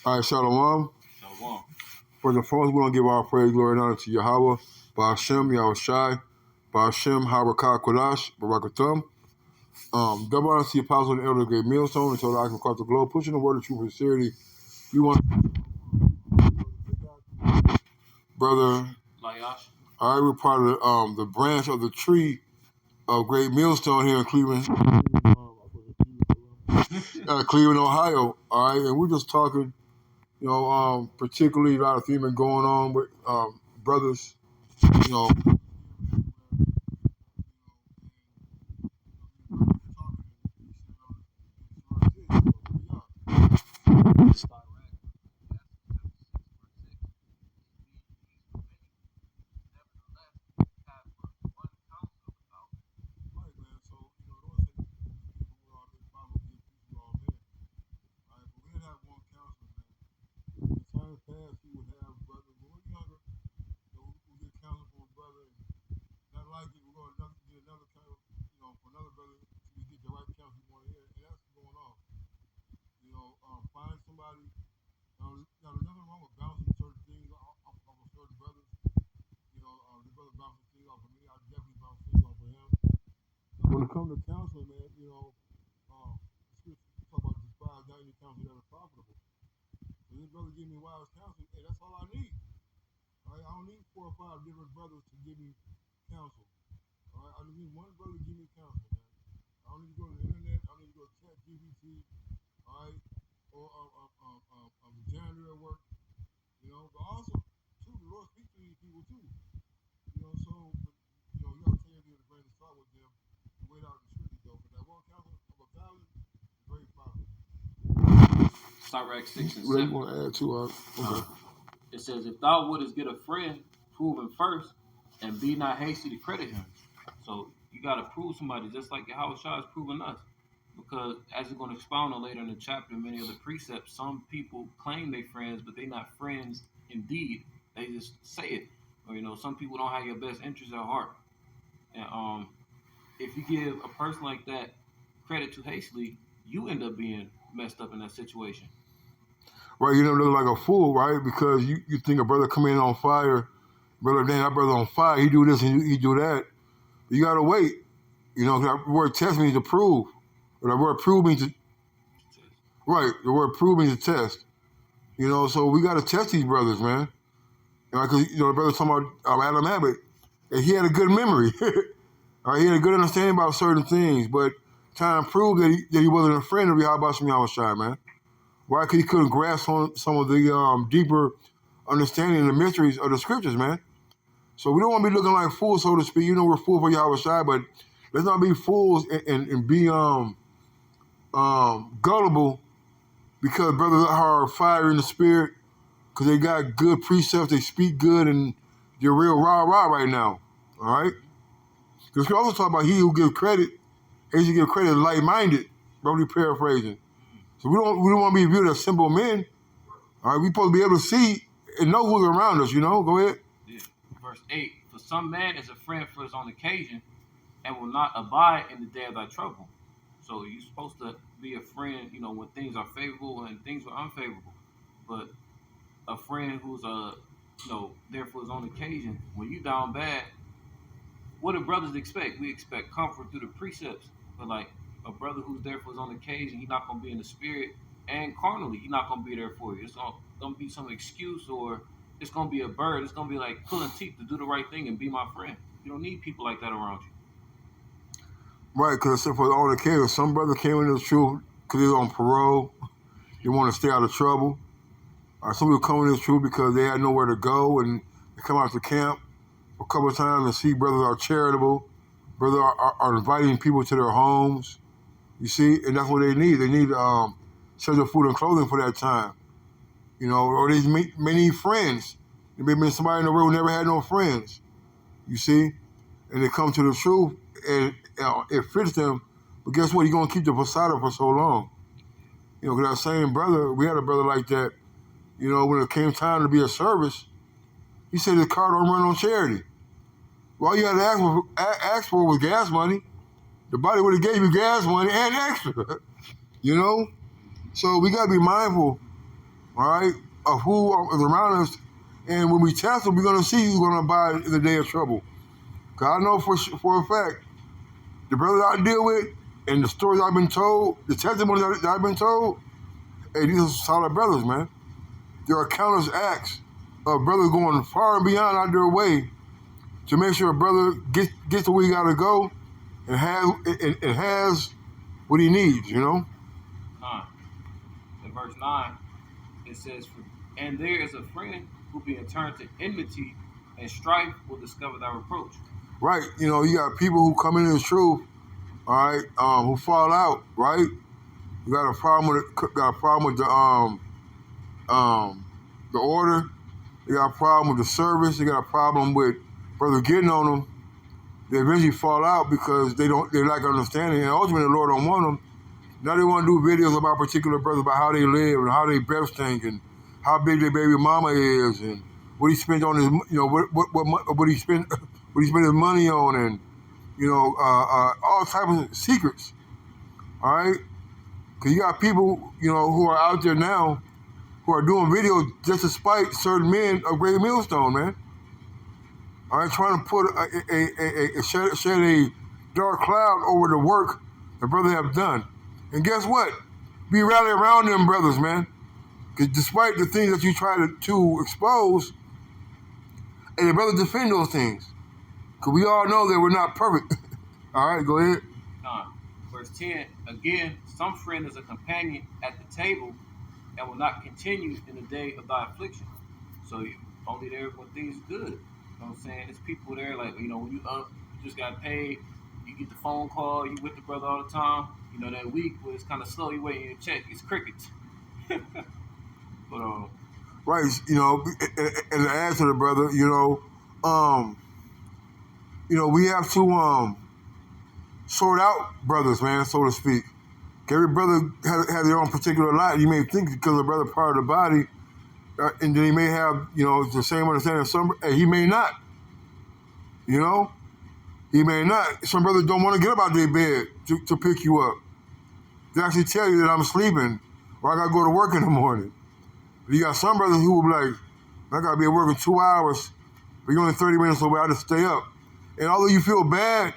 All right, Shalom. Shalom. For the first, we want to give our praise, glory, and honor to Yahweh, Ba'ashem, Yahushai, Ba'ashem, Harakah, Kodash, Barakatum. Double honor to the apostle and elder of the great millstone until the icon across the globe, pushing the word of truth and sincerity. We want Brother Layash. all right, we're part of the branch of the tree of Great Millstone here in Cleveland, Cleveland, Ohio. All right, and we're just talking, particularly about a theme going on with brothers, you know. When it comes to counseling, man, talk about despise not any counsel that is profitable. So this brother give me wise counsel, hey, that's all I need. All right, I don't need 4 or 5 different brothers to give me counsel. All right, I just need one brother to give me counsel, man. I don't need to go to the internet. I don't need to go to ChatGPT, all right, or the janitor at work, but also, too, the Lord speaks to these people, too. So, you got to take it with a grain of salt with them and wait out the scripture, though. But that one counsel of 1,000 is very profitable. Sirach 6 and 7. What do you want to add to okay. It says, if thou wouldest get a friend, prove him first, and be not hasty to credit him. So you got to prove somebody, just like Yahushua is proving us. Because as we're going to expound on later in the chapter, many of the precepts, some people claim they're friends, but they're not friends indeed. They just say it. Or, some people don't have your best interests at heart. And if you give a person like that credit too hastily, you end up being messed up in that situation. Right, you don't look like a fool, right? Because you think a brother come in on fire, brother, damn, that brother on fire, he do this and he do that. You got to wait. That word test means to prove. Or the word prove means to, right, the word prove means to test. So we got to test these brothers, man. Because, the brother talking about Adam Abbott, and he had a good memory. He had a good understanding about certain things, but trying to prove that he wasn't a friend of Yahweh Shai, man. Why? Because he couldn't grasp on some of the deeper understanding and the mysteries of the scriptures, man. So we don't want to be looking like fools, so to speak. We're fools for Yahweh Shai, but let's not be fools and be gullible because brothers are fire in the spirit because they got good precepts, they speak good, and they're real rah-rah right now, all right? Because we also talk about he who gives credit, he should give credit light-minded, probably paraphrasing. So we don't want to be viewed as simple men. All right, we supposed to be able to see and know who's around us, Go ahead. Yeah. Verse 8, for some man is a friend for his own occasion and will not abide in the day of thy trouble. So you're supposed to be a friend, when things are favorable and things are unfavorable. But a friend who's there for his own occasion, when you down bad, what do brothers expect? We expect comfort through the precepts. But like a brother who's there for his own occasion, he's not gonna be in the spirit and carnally, he's not gonna be there for you. It's gonna be some excuse, or it's gonna be a bird. It's gonna be like pulling teeth to do the right thing and be my friend. You don't need people like that around you. Right, because for the own occasion, some brother came into the truth because he's on parole. They want to stay out of trouble. Some people come into the truth because they had nowhere to go and they come out to camp a couple of times and see brothers are charitable. Brothers are inviting people to their homes. You see, and that's what they need. They need shelter, food, and clothing for that time. Or they many friends. There may have been somebody in the world who never had no friends. You see, and they come to the truth and it fits them. But guess what? You're gonna keep the facade for so long. Because that same brother, we had a brother like that. When it came time to be a service, he said his car don't run on charity. All you had to ask for was gas money. The body would have gave you gas money and extra. So we got to be mindful all right, of who is around us. And when we test them, we're going to see who's going to abide in the day of trouble. Because I know for a fact, the brothers I deal with and the stories I've been told, the testimonies that I've been told, hey, these are solid brothers, man. There are countless acts of brothers going far and beyond out their way to make sure a brother gets to where he got to go and has what he needs, you know? In verse 9, it says, and there is a friend who being turned to enmity and strife will discover thy reproach. Right. You know, you got people who come into the truth, all right, who fall out, right? You got a problem with the order. You got a problem with the service. You got a problem with brother getting on them. They eventually fall out because they lack understanding, and ultimately the Lord don't want them. Now they want to do videos about particular brothers, about how they live and how they breath stink and how big their baby mama is and what he spent on his, you know, what he spent his money on, and you know, all types of secrets. All right, because you got people, you know, who are out there now who are doing videos just to spite certain men of Great Millstone, man. All right, trying to put shed a dark cloud over the work the brothers have done. And guess what? Be rally around them brothers, man. Because despite the things that you try to expose, and the brothers defend those things. Because we all know that we're not perfect. All right, go ahead. Verse 10, again, some friend is a companion at the table and will not continue in the day of thy affliction. So you only there when things are good. You know what I'm saying? There's people there, like, you know, when you just got paid, you get the phone call, you with the brother all the time. You know, that week where it's kind of slow, you waiting your check, it's crickets. But right, you know, and to add to the brother, you know, we have to sort out brothers, man, so to speak. Every brother has their own particular life. You may think because the brother part of the body, and then he may have, you know, the same understanding as some, and he may not. You know, he may not. Some brothers don't want to get up out their bed to pick you up. They actually tell you that I'm sleeping or I got to go to work in the morning. But you got some brothers who will be like, I got to be at work in 2 hours, but you're only 30 minutes away, I just stay up. And although you feel bad,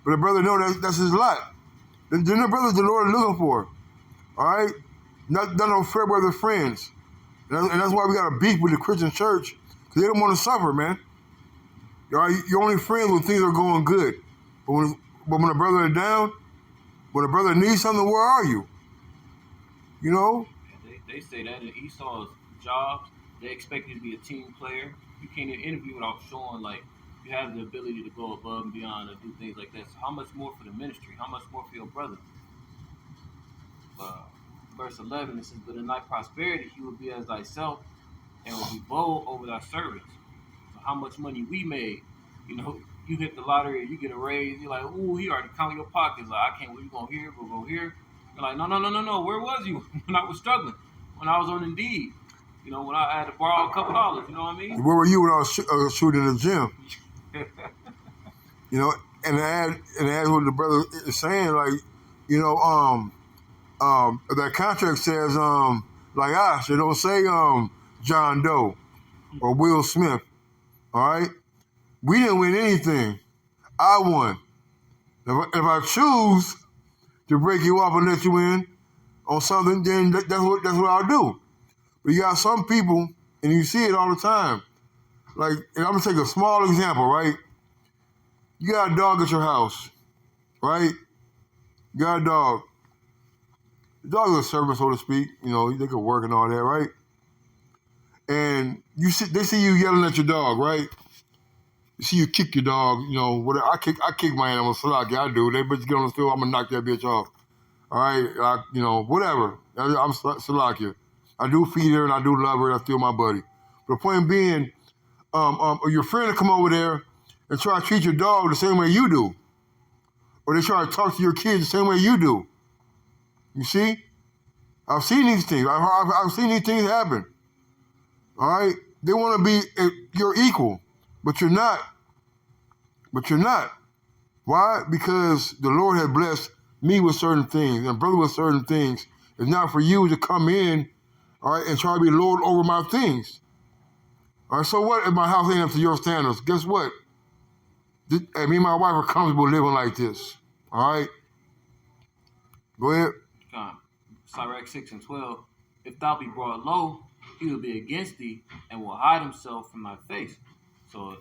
but the brother knows that's his lot. Then the brothers the Lord is looking for. All right? Not no fair weather friends. And that's why we got to beef with the Christian church, because they don't want to suffer, man. All right? You're only friends when things are going good. But when a brother is down, when a brother needs something, where are you? You know? They say that in Esau's jobs, they expect you to be a team player. You can't even interview without showing, like, you have the ability to go above and beyond and do things like that. So how much more for the ministry? How much more for your brother? Verse 11, it says, but in thy prosperity he will be as thyself and will be bold over thy servants. So how much money we made, you know, you hit the lottery, you get a raise, you're like, ooh, he already counting your pockets. Like, I can't wait, you go here, we'll go here. You're like, no, where was you when I was struggling? When I was on Indeed. You know, when I had to borrow a couple dollars, you know what I mean? Where were you when I was shooting in the gym? You know, and add what the brother is saying, like, you know, that contract says, like us, it don't say John Doe or Will Smith. All right, we didn't win anything. I won. If I choose to break you off and let you in on something, then that's what I'll do. But you got some people, and you see it all the time. Like, and I'm gonna take a small example, right? You got a dog at your house, right? You got a dog. The dog is a servant, so to speak. You know, they could work and all that, right? And they see you yelling at your dog, right? You see you kick your dog, you know, whatever. I kick my animal, Salaki, I do. They bitch get on the stool, I'm gonna knock that bitch off. All right, you know, whatever. I'm Salaki. I do feed her and I do love her. That's still my buddy. But the point being, your friend will come over there and try to treat your dog the same way you do. Or they try to talk to your kids the same way you do. You see? I've seen these things. I've seen these things happen. All right? They want to be your equal, but you're not. But you're not. Why? Because the Lord has blessed me with certain things and brother with certain things. It's not for you to come in all right, and try to be Lord over my things. All right, so what if my house ain't up to your standards? Guess what? Me and my wife are comfortable living like this. All right? Go ahead. Sirach 6:12. If thou be brought low, he will be against thee and will hide himself from thy face. So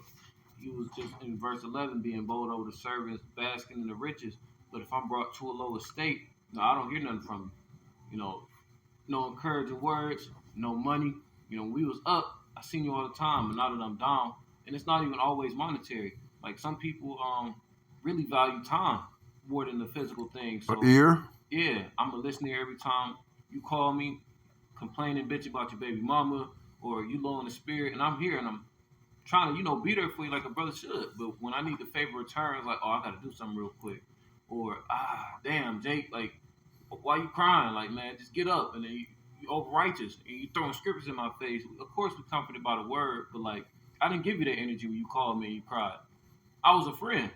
he was just in verse 11 being bold over the servants, basking in the riches. But if I'm brought to a low estate, I don't hear nothing from you. No encouraging words, no money. When we was up, I seen you all the time, but now that I'm down, and it's not even always monetary. Like some people really value time more than the physical things. So Ear. yeah, I'm gonna listen here every time you call me, complaining, bitch about your baby mama, or you low in the spirit, and I'm here and I'm trying to, be there for you like a brother should. But when I need the favor return, it's like, oh, I gotta do something real quick. Or damn, Jake, like, why you crying? Like, man, just get up. And then you over righteous and you throwing scriptures in my face. Of course, we're comforted by the word, but like, I didn't give you that energy when you called me and you cried. I was a friend.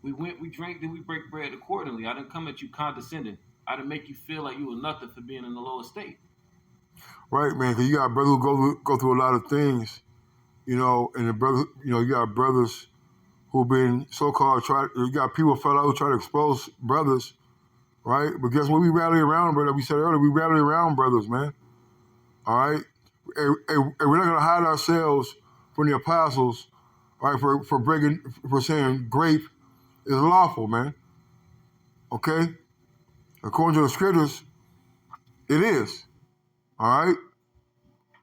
We went, we drank, then we break bread accordingly. I didn't come at you condescending. I didn't make you feel like you was nothing for being in the lower state. Right, man, because you got brothers who go through a lot of things, and the brother, you got brothers who've been so-called you got people fell out who try to expose brothers, right? But guess what? We rally around, brother. We said earlier, we rally around brothers, man. All right? And we're not going to hide ourselves from the apostles, right, for saying grape is lawful, man. Okay? According to the scriptures, it is. All right?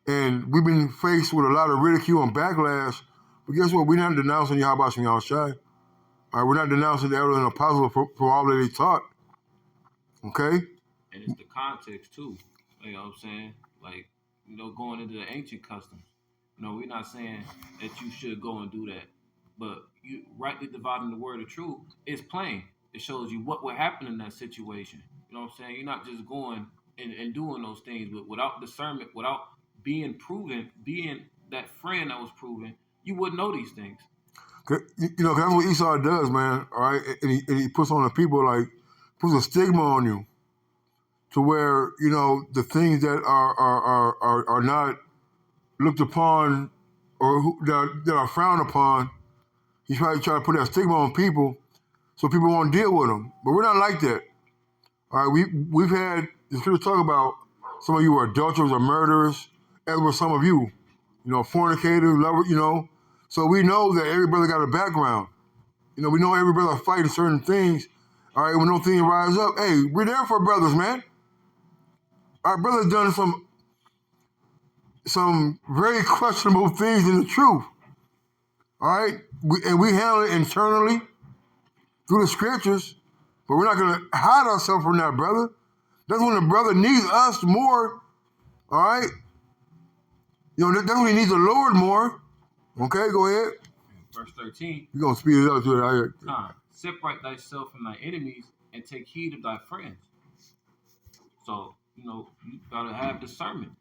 And we've been faced with a lot of ridicule and backlash. But guess what? We're not denouncing Yahweh Shem Yahushai. All right? We're not denouncing the elders and apostles for all that they taught. Okay? And it's the context, too. You know what I'm saying? Like, going into the ancient customs. We're not saying that you should go and do that. But you rightly dividing the word of truth is plain. It shows you what would happen in that situation. You know what I'm saying? You're not just going and doing those things, but without discernment, without being proven, being that friend that was proven, you wouldn't know these things. Cause that's what Esau does, man. All right, and he puts on the people, like, puts a stigma on you, to where the things that are not looked upon or that are frowned upon. He's trying to put that stigma on people, so people won't deal with them. But we're not like that. All right, we've had the scripture talk about some of you were adulterers or murderers, as were some of you, fornicators, lovers, So we know that every brother got a background. We know every brother fighting certain things. All right, when those things rise up, hey, we're there for brothers, man. Our brothers done some very questionable things in the truth. All right, we handle it internally through the scriptures, but we're not going to hide ourselves from that brother. That's when the brother needs us more. All right, that's when he needs the Lord more. Okay, go ahead. Verse 13. You're going to speed it up to it. Separate thyself from thy enemies and take heed of thy friends. So, you got to have discernment.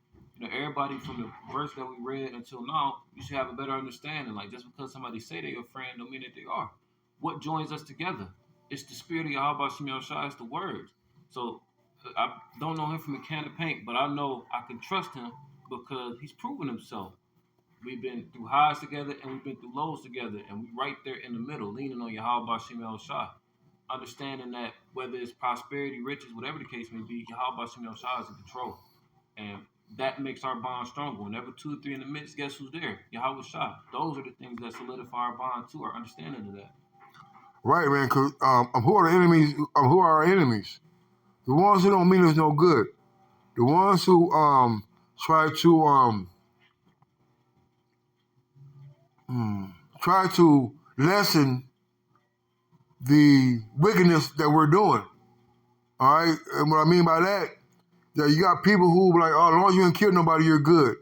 Everybody from the verse that we read until now, you should have a better understanding. Like, just because somebody say they're your friend don't mean that they are. What joins us together? It's the spirit of Yahweh Shem Yahushai, it's the words. So, I don't know him from a can of paint, but I know I can trust him because he's proven himself. We've been through highs together and we've been through lows together, and we right there in the middle, leaning on Yahweh Shem Yahushai. Understanding that whether it's prosperity, riches, whatever the case may be, Yahweh Shem Yahushai is in control. And that makes our bond stronger. Whenever 2 or 3 in the midst, guess who's there? Yahweh Shah. Those are the things that solidify our bond too, our understanding of that. Right, man, because who are the enemies? Who are our enemies? The ones who don't mean us no good. The ones who try to lessen the wickedness that we're doing. All right? And what I mean by that you got people who like, oh, as long as you ain't killed nobody, you're good.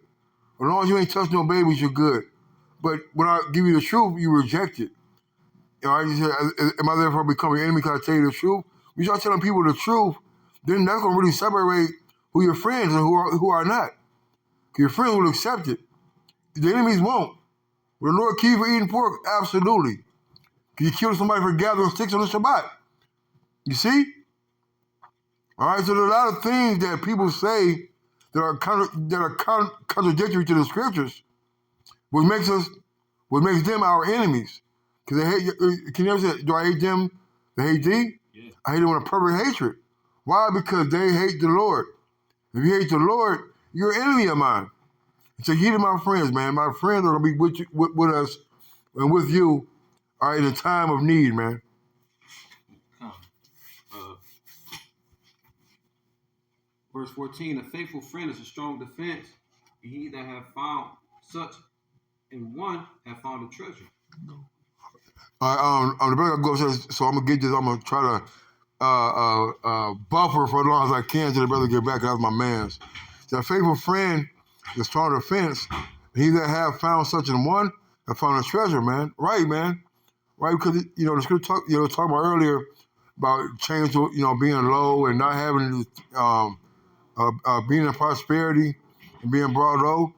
As long as you ain't touched no babies, you're good. But when I give you the truth, you reject it. All right? You say, am I therefore becoming your enemy because I tell you the truth? When you start telling people the truth, then that's going to really separate who your friends and who are not. Your friends will accept it. The enemies won't. Will the Lord keep you from eating pork? Absolutely. Can you kill somebody for gathering sticks on the Shabbat? You see? All right, so there are a lot of things that people say that are contradictory to the scriptures, which makes them our enemies. Because they hate. Can you ever say, do I hate them? They hate thee? Yeah. I hate them with a perfect hatred. Why? Because they hate the Lord. If you hate the Lord, you're an enemy of mine. So you my friends, man. My friends are gonna be with us and with you, all right, in a time of need, man. Verse 14, a faithful friend is a strong defense. He that have found such in one have found a treasure. The brother goes says, so I'm gonna get this. I'm gonna try to buffer for as long as I can till the brother get back. That's my man's. So a faithful friend is a strong defense. He that have found such in one have found a treasure, man. Right, man. Right, because the scripture talk about earlier about change, being low and not having being in prosperity and being brought low.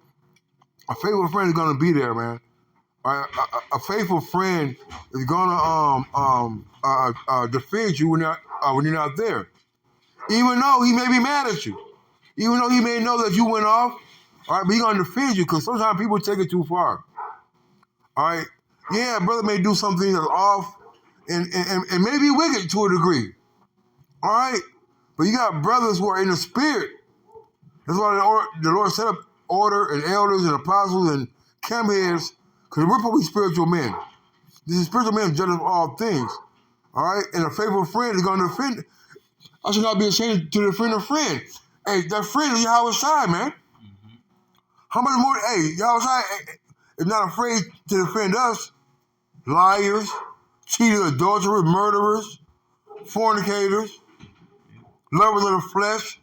A faithful friend is gonna be there, man. A faithful friend is gonna defend you when you're not there, even though he may be mad at you, even though he may know that you went off. All right, but he's gonna defend you because sometimes people take it too far. All right, yeah, brother may do something that's off and may be wicked to a degree. All right, but you got brothers who are in the spirit. That's why the Lord set up order and elders and apostles and camp heads, because we're supposed to be spiritual men. This is spiritual men judge of all things. All right? And a faithful friend is going to defend. I should not be ashamed to defend a friend. Hey, that friend is Yahweh Shai, man. Mm-hmm. How much more? Hey, Yahweh Shai is not afraid to defend us. Liars, cheaters, adulterers, murderers, fornicators, lovers of the flesh.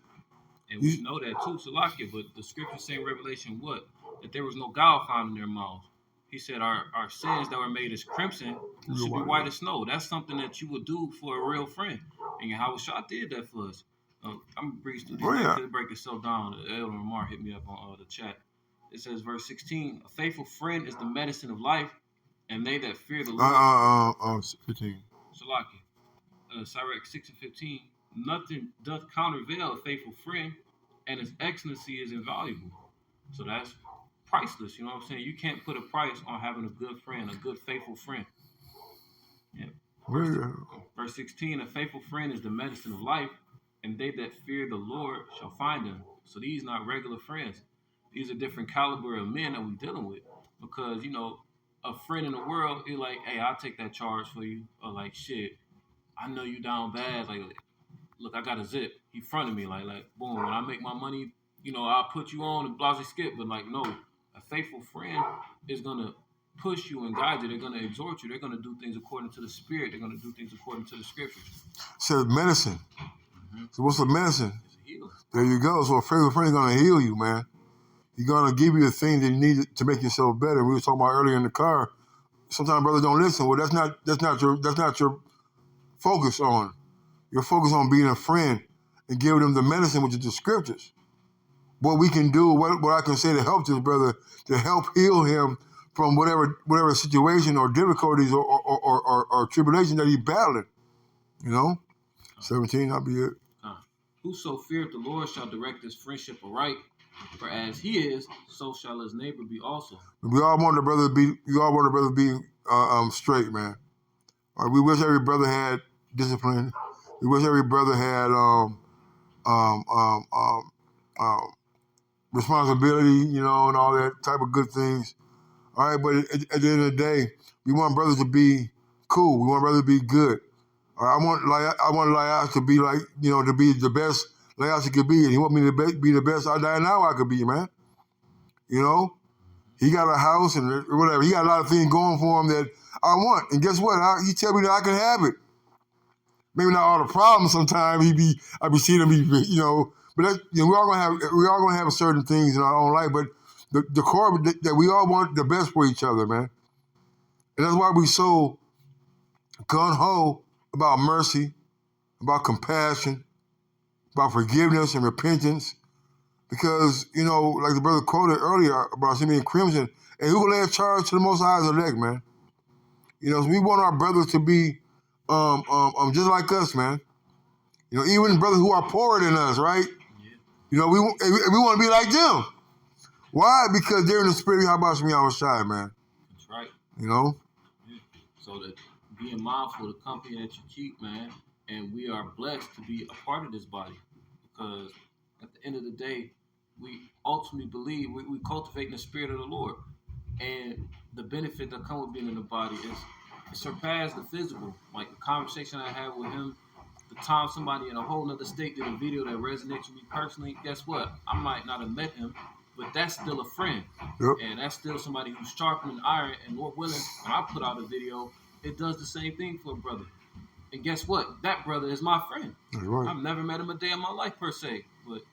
And we know that too, Salakia, but the scripture say in Revelation what? That there was no gall found in their mouths. He said our sins that were made as crimson should be white as snow. That's something that you would do for a real friend. And Yahweh Shah did that for us. I'm going to breeze through this. I could break itself down. Elder Lamar hit me up on the chat. It says, verse 16, a faithful friend is the medicine of life, and they that fear the Lord. 15. Salakia. Sirach 6 and 15. Nothing doth countervail a faithful friend, and his excellency is invaluable. So that's priceless. You know what I'm saying? You can't put a price on having a good friend, a good faithful friend. Yeah. Verse 16, a faithful friend is the medicine of life, and they that fear the Lord shall find him. So these not regular friends. These are different caliber of men that we're dealing with. Because, a friend in the world is like, hey, I'll take that charge for you. Or like, shit, I know you down bad. Like, look, I got a zip. He fronted me like boom. When I make my money, I'll put you on and blase skip. But like, no, a faithful friend is gonna push you and guide you. They're gonna exhort you. They're gonna do things according to the spirit. They're gonna do things according to the scriptures. So medicine. Mm-hmm. So what's the medicine? There you go. So a faithful friend is gonna heal you, man. He's gonna give you the things that you need to make yourself better. We were talking about earlier in the car. Sometimes brothers don't listen. Well, that's not your focus on. You're focused on being a friend and giving them the medicine, which is the scriptures. What we can do, what I can say to help this brother, to help heal him from whatever situation or difficulties or tribulation that he's battling. 17, I'll be it. Whoso feareth the Lord shall direct his friendship aright, for as he is, so shall his neighbor be also. We all want the brother to be straight, man. We wish every brother had discipline. We wish every brother had responsibility, and all that type of good things. All right, but at the end of the day, we want brothers to be cool. We want brothers to be good. All right, I want Elias to be like, to be the best Elias he could be, and he want me to be the best I could be, man. He got a house and whatever. He got a lot of things going for him that I want, and guess what? He tell me that I can have it. Maybe not all the problems. Sometimes I be seeing him, but that's, we all gonna have certain things in our own life. But the core that we all want the best for each other, man. And that's why we so gung ho about mercy, about compassion, about forgiveness and repentance. Because like the brother quoted earlier about Simeon Crimson, and who will lay a charge to the Most High's elect, man. So we want our brothers to be just like us, man. Even brothers who are poorer than us, right? Yeah. You know, we want to be like them. Why? Because they're in the spirit of Yahweh Shemi Yahushai, man. That's right. You know? Yeah. So that being mindful of the company that you keep, man, and we are blessed to be a part of this body because at the end of the day, we ultimately believe we cultivate the spirit of the Lord. And the benefit that comes with being in the body is it surpassed the physical. Like the conversation I had with him, the time somebody in a whole nother state did a video that resonates with me personally, guess what? I might not have met him, but that's still a friend. Yep. And that's still somebody who's sharpening iron. And Lord willing, when I put out a video, it does the same thing for a brother. And guess what? That brother is my friend. That's right. I've never met him a day in my life per se. But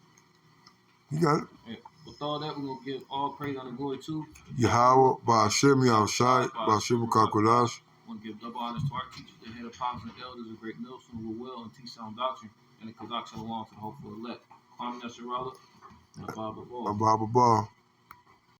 You got it. yeah, with all that, we're going to give all praise and glory to Yahweh, Ba'ashem Yahushai, Ba'ashem Kakodash. I want to give double honors to our teachers, the head apostles and elders, the great Milson, who will well and teach sound doctrine, and the Kazakh Shalom to the hopeful elect. Kwame Nasrallah, and Abba Ball. Abba Ball.